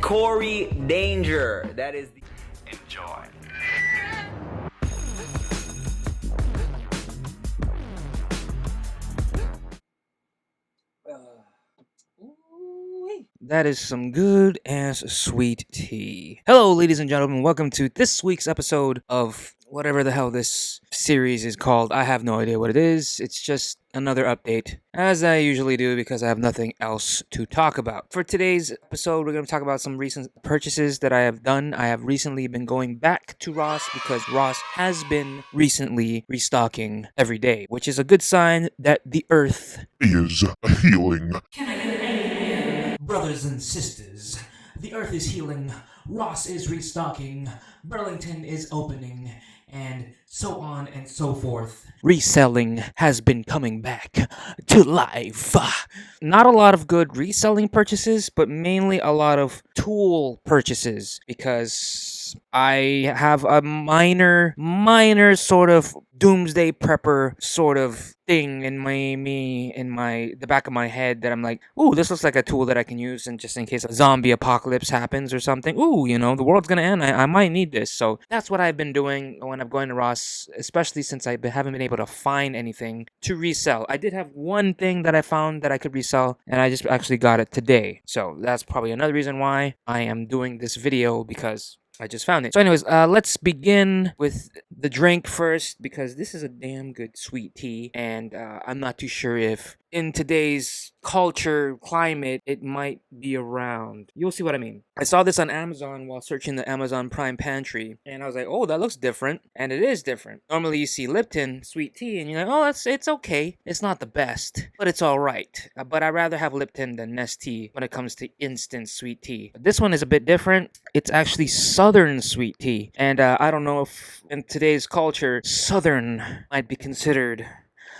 Corey Danger. That is the enjoy. That is some good ass sweet tea. Hello, ladies and gentlemen. Welcome to this week's episode of whatever the hell this series is called. I have no idea what it is. It's just another update, as I usually do because I have nothing else to talk about. For today's episode, we're going to talk about some recent purchases that I have done. I have recently been going back to Ross because Ross has been recently restocking every day, which is a good sign that the earth is healing. Can I get an amen? Brothers and sisters, the earth is healing, Ross is restocking, Burlington is opening, and so on and so forth. Reselling has been coming back to life. Not a lot of good reselling purchases, but mainly a lot of tool purchases because I have a minor sort of doomsday prepper sort of thing in the back of my head that I'm like, ooh, this looks like a tool that I can use, and just in case a zombie apocalypse happens or something, ooh, the world's gonna end. I might need this. So that's what I've been doing when I'm going to Ross, especially since I haven't been able to find anything to resell. I did have one thing that I found that I could resell, and I just actually got it today. So that's probably another reason why I am doing this video, because I just found it. So anyways, let's begin with the drink first, because this is a damn good sweet tea, and I'm not too sure if in today's culture climate it might be around. You'll see what I mean. I saw this on Amazon while searching the Amazon Prime pantry, and I was like, oh, that looks different. And it is different. Normally you see Lipton sweet tea and you're like, oh, it's okay. It's not the best, but it's all right. But I'd rather have Lipton than Nestea when it comes to instant sweet tea. But this one is a bit different. It's actually Southern sweet tea, and I don't know if in today's culture Southern might be considered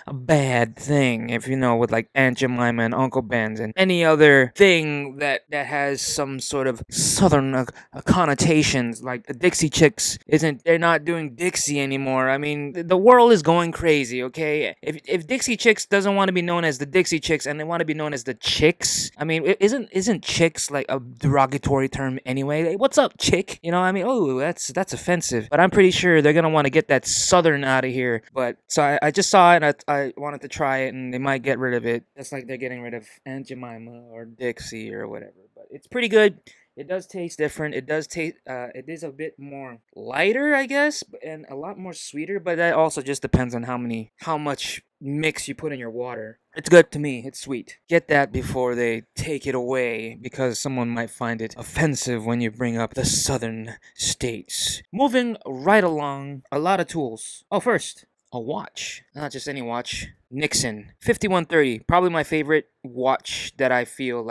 a bad thing, if with like Aunt Jemima and Uncle Ben's and any other thing that has some sort of southern connotations. Like the Dixie Chicks, they're not doing Dixie anymore. I mean, the world is going crazy, okay? If Dixie Chicks doesn't want to be known as the Dixie Chicks and they want to be known as the Chicks, I mean, isn't chicks like a derogatory term anyway? Like, what's up, chick? I mean, oh, that's offensive. But I'm pretty sure they're gonna want to get that southern out of here. But so I just saw it, and I wanted to try it, and they might get rid of it, just like they're getting rid of Aunt Jemima or Dixie or whatever. But it's pretty good. It does taste different. It does taste. It is a bit more lighter, I guess, and a lot more sweeter. But that also just depends on how much mix you put in your water. It's good to me. It's sweet. Get that before they take it away, because someone might find it offensive when you bring up the southern states. Moving right along, a lot of tools. Oh, first, a watch. Not just any watch. Nixon 5130, probably my favorite watch that I feel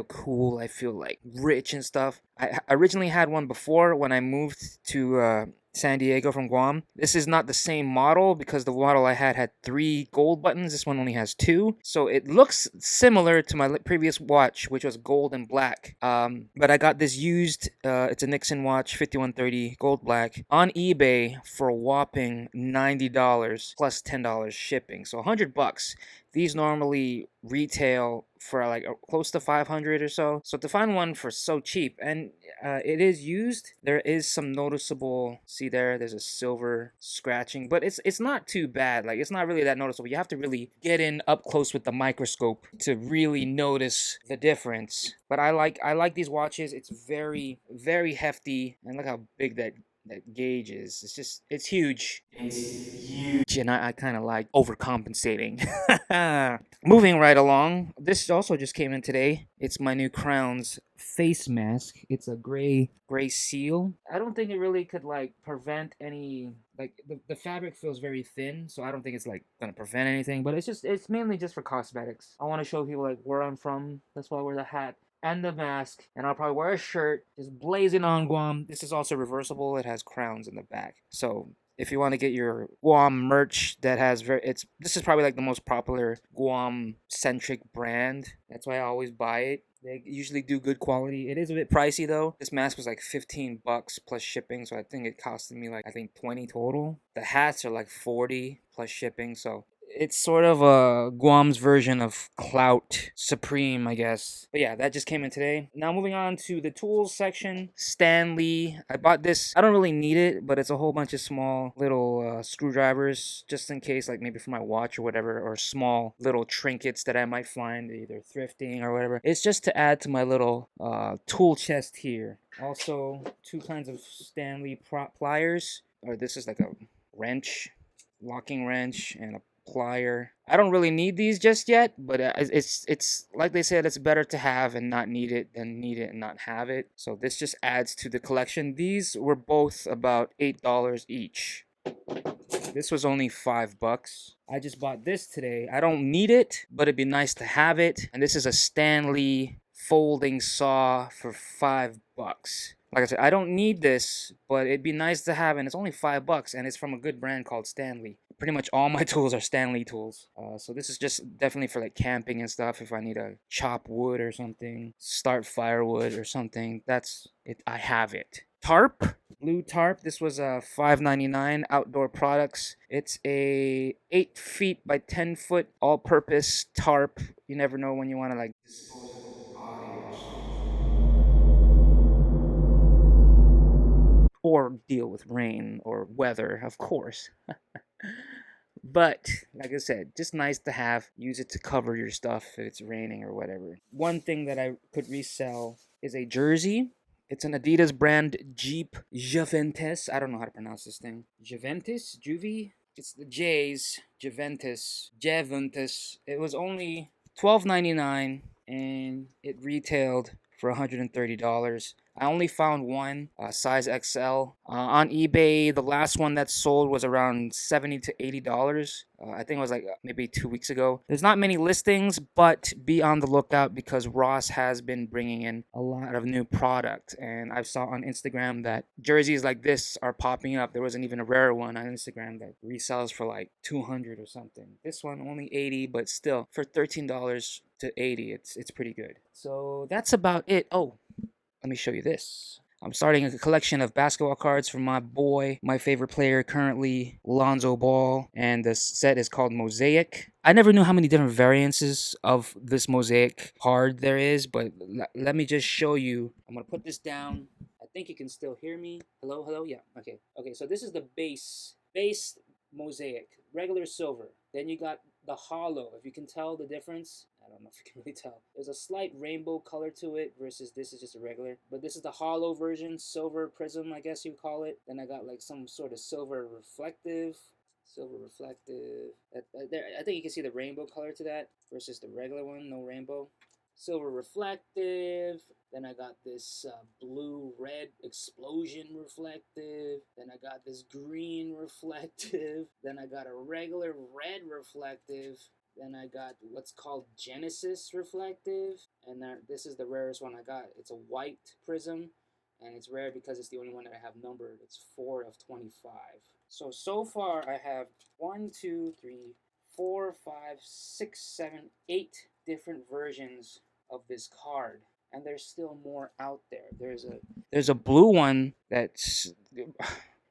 cool, I feel like rich and stuff. I originally had one before when I moved to San Diego from Guam. This is not the same model because the model I had 3 gold buttons. This one only has 2. So it looks similar to my previous watch, which was gold and black. But I got this used. It's a Nixon watch, 5130, gold black, on eBay for a whopping $90 plus $10 shipping. So $100. These normally retail for like close to 500 or so. So to find one for so cheap, and it is used, there is some noticeable. See there's a silver scratching, but it's not too bad. Like, it's not really that noticeable. You have to really get in up close with the microscope to really notice the difference. But I like these watches. It's very, very hefty, and look how big that gauge is. It's huge. It's huge, and I kind of like overcompensating. Moving right along, this also just came in today. It's my new Crown's face mask. It's a gray seal. I don't think it really could like prevent any, like, the fabric feels very thin, so I don't think it's like gonna prevent anything, but it's mainly just for cosmetics. I want to show people like where I'm from. That's why I wear the hat and the mask, and I'll probably wear a shirt just blazing on Guam. This is also reversible. It has crowns in the back, so if you want to get your Guam merch that has this is probably like the most popular Guam centric brand. That's why I always buy it. They usually do good quality. It is a bit pricey though. This mask was like $15 plus shipping, so I think it costed me like 20 total. The hats are like 40 plus shipping, so It's sort of a Guam's version of Clout Supreme, I guess. But yeah, that just came in today. Now moving on to the tools section. Stanley. I bought this. I don't really need it, but it's a whole bunch of small little screwdrivers just in case, like maybe for my watch or whatever, or small little trinkets that I might find either thrifting or whatever. It's just to add to my little tool chest here. Also, two kinds of Stanley pliers. Or this is like a wrench, locking wrench, and a plier. I don't really need these just yet, but it's like they said, it's better to have and not need it than need it and not have it. So this just adds to the collection. These were both about $8 each. This was only $5. I just bought this today. I don't need it, but it'd be nice to have it. And this is a Stanley folding saw for $5. Like I said, I don't need this, but it'd be nice to have, and it's only $5, and it's from a good brand called Stanley. Pretty much all my tools are Stanley tools. So this is just definitely for like camping and stuff. If I need to chop wood or something, start firewood or something, that's it. I have it. Tarp, blue tarp. This was $5.99. Outdoor Products. It's a 8 feet by 10 foot all-purpose tarp. You never know when you want to like dispose of the body or something, or deal with rain or weather, of course. But like I said, just nice to have. Use it to cover your stuff if it's raining or whatever. One thing that I could resell is a jersey. It's an Adidas brand, Jeep Juventus. I don't know how to pronounce this thing. Juventus? Juvie? It's the J's. Juventus. It was only $12.99 and it retailed for $130. I only found one, size XL. On eBay, the last one that sold was around $70 to $80. I think it was like maybe 2 weeks ago. There's not many listings, but be on the lookout because Ross has been bringing in a lot of new product. And I saw on Instagram that jerseys like this are popping up. There wasn't even a rare one on Instagram that resells for like $200 or something. This one only $80, but still for $13 to $80, it's pretty good. So that's about it. Oh, let me show you this. I'm starting a collection of basketball cards for my boy, my favorite player currently, Lonzo Ball, and the set is called Mosaic. I never knew how many different variances of this Mosaic card there is, but let me just show you. I'm going to put this down. I think you can still hear me. Hello, hello? Yeah, okay. Okay, so this is the base Mosaic, regular silver. Then you got the hollow, if you can tell the difference. I don't know if you can really tell. There's a slight rainbow color to it versus this is just a regular. But this is the hollow version, silver prism, I guess you call it. Then I got like some sort of silver reflective. There, I think you can see the rainbow color to that versus the regular one, no rainbow. Silver reflective. Then I got this blue-red explosion reflective. Then I got this green reflective. Then I got a regular red reflective. Then I got what's called Genesis reflective. And this is the rarest one I got. It's a white prism. And it's rare because it's the only one that I have numbered. It's 4 of 25. So far I have 1, 2, 3, 4, 5, 6, 7, 8 different versions of this card. And there's still more out there. There's a blue one that's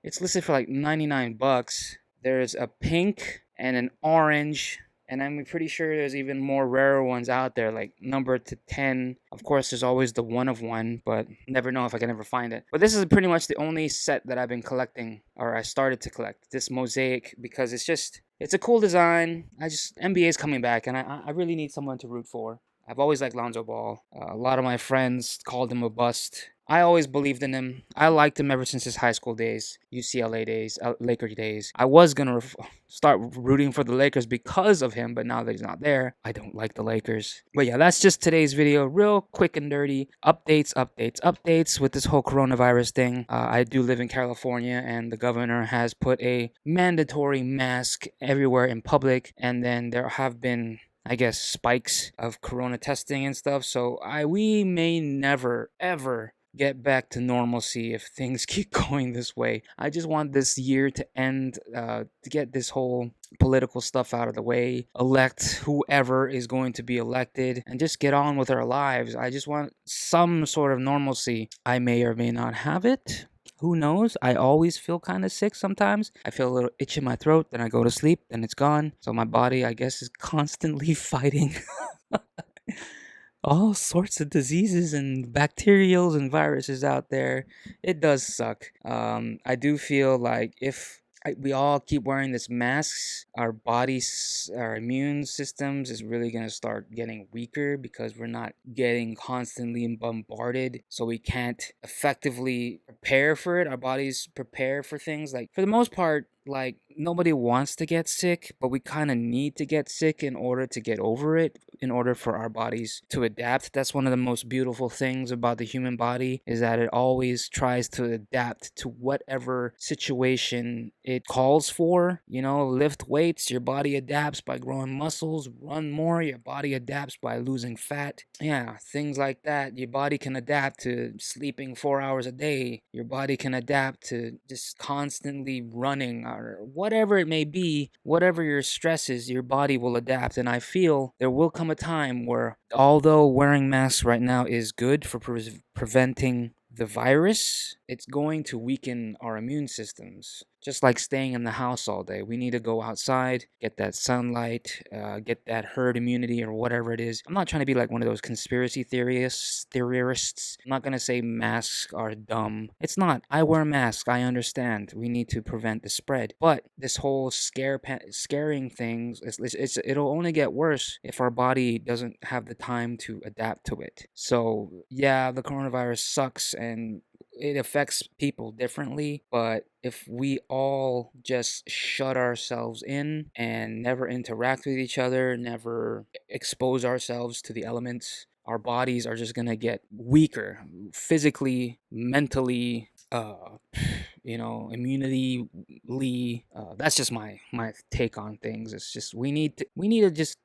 it's listed for like $99. There's a pink and an orange, and I'm pretty sure there's even more rarer ones out there, like numbered to 10. Of course, there's always the one of one, but never know if I can ever find it. But this is pretty much the only set that I've been collecting, or I started to collect, this Mosaic, because it's a cool design. NBA is coming back, and I really need someone to root for. I've always liked Lonzo Ball. A lot of my friends called him a bust. I always believed in him. I liked him ever since his high school days, UCLA days, Laker days. I was going to start rooting for the Lakers because of him, but now that he's not there, I don't like the Lakers. But yeah, that's just today's video. Real quick and dirty. Updates with this whole coronavirus thing. I do live in California, and the governor has put a mandatory mask everywhere in public, and then there have been, I guess, spikes of corona testing and stuff. So we may never, ever get back to normalcy if things keep going this way. I just want this year to end, to get this whole political stuff out of the way, elect whoever is going to be elected, and just get on with our lives. I just want some sort of normalcy. I may or may not have it. Who knows? I always feel kind of sick sometimes. I feel a little itch in my throat, then I go to sleep, then it's gone. So my body, I guess, is constantly fighting all sorts of diseases and bacterials and viruses out there. It does suck. I do feel like if we all keep wearing this masks, our bodies, our immune systems is really going to start getting weaker because we're not getting constantly bombarded. So we can't effectively prepare for it. Our bodies prepare for things like, for the most part, like nobody wants to get sick, but we kind of need to get sick in order to get over it, in order for our bodies to adapt. That's one of the most beautiful things about the human body, is that it always tries to adapt to whatever situation it calls for. You know, lift weights, your body adapts by growing muscles. Run more, your body adapts by losing fat. Yeah, things like that. Your body can adapt to sleeping 4 hours a day. Your body can adapt to just constantly running, or whatever it may be. Whatever your stress is, your body will adapt. And I feel there will come a time where, although wearing masks right now is good for preventing the virus, it's going to weaken our immune systems. Just like staying in the house all day. We need to go outside, get that sunlight, get that herd immunity or whatever it is. I'm not trying to be like one of those conspiracy theorists. I'm not going to say masks are dumb. It's not. I wear masks. I understand. We need to prevent the spread. But this whole scaring things, it'll only get worse if our body doesn't have the time to adapt to it. So, yeah, the coronavirus sucks and it affects people differently, but if we all just shut ourselves in and never interact with each other, never expose ourselves to the elements, our bodies are just gonna get weaker physically, mentally, immunity. That's just my take on things. It's just we need to just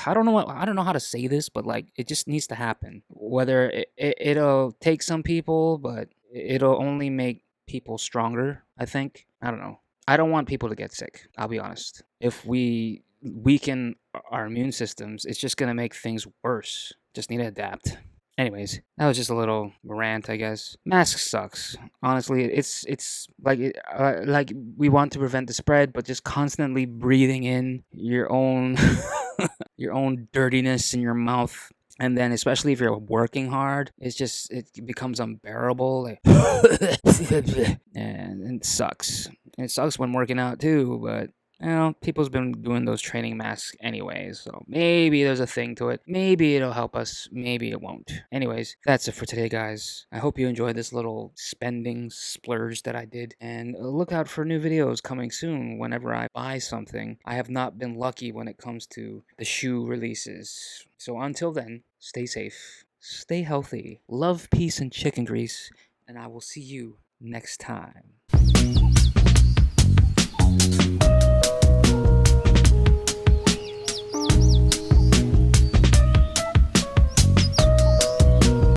I don't know how to say this, but like it just needs to happen. Whether it'll take some people, but it'll only make people stronger, I think. I don't know. I don't want people to get sick, I'll be honest. If we weaken our immune systems, it's just gonna make things worse. Just need to adapt. Anyways, that was just a little rant, I guess. Mask sucks. Honestly, it's like like we want to prevent the spread, but just constantly breathing in your own your own dirtiness in your mouth, and then especially if you're working hard, it becomes unbearable. Like, and it sucks. It sucks when working out too, but people's been doing those training masks anyways, so maybe there's a thing to it. Maybe it'll help us, maybe it won't. Anyways, that's it for today, guys. I hope you enjoyed this little spending splurge that I did, and look out for new videos coming soon whenever I buy something. I have not been lucky when it comes to the shoe releases. So until then, stay safe, stay healthy, love, peace, and chicken grease, and I will see you next time.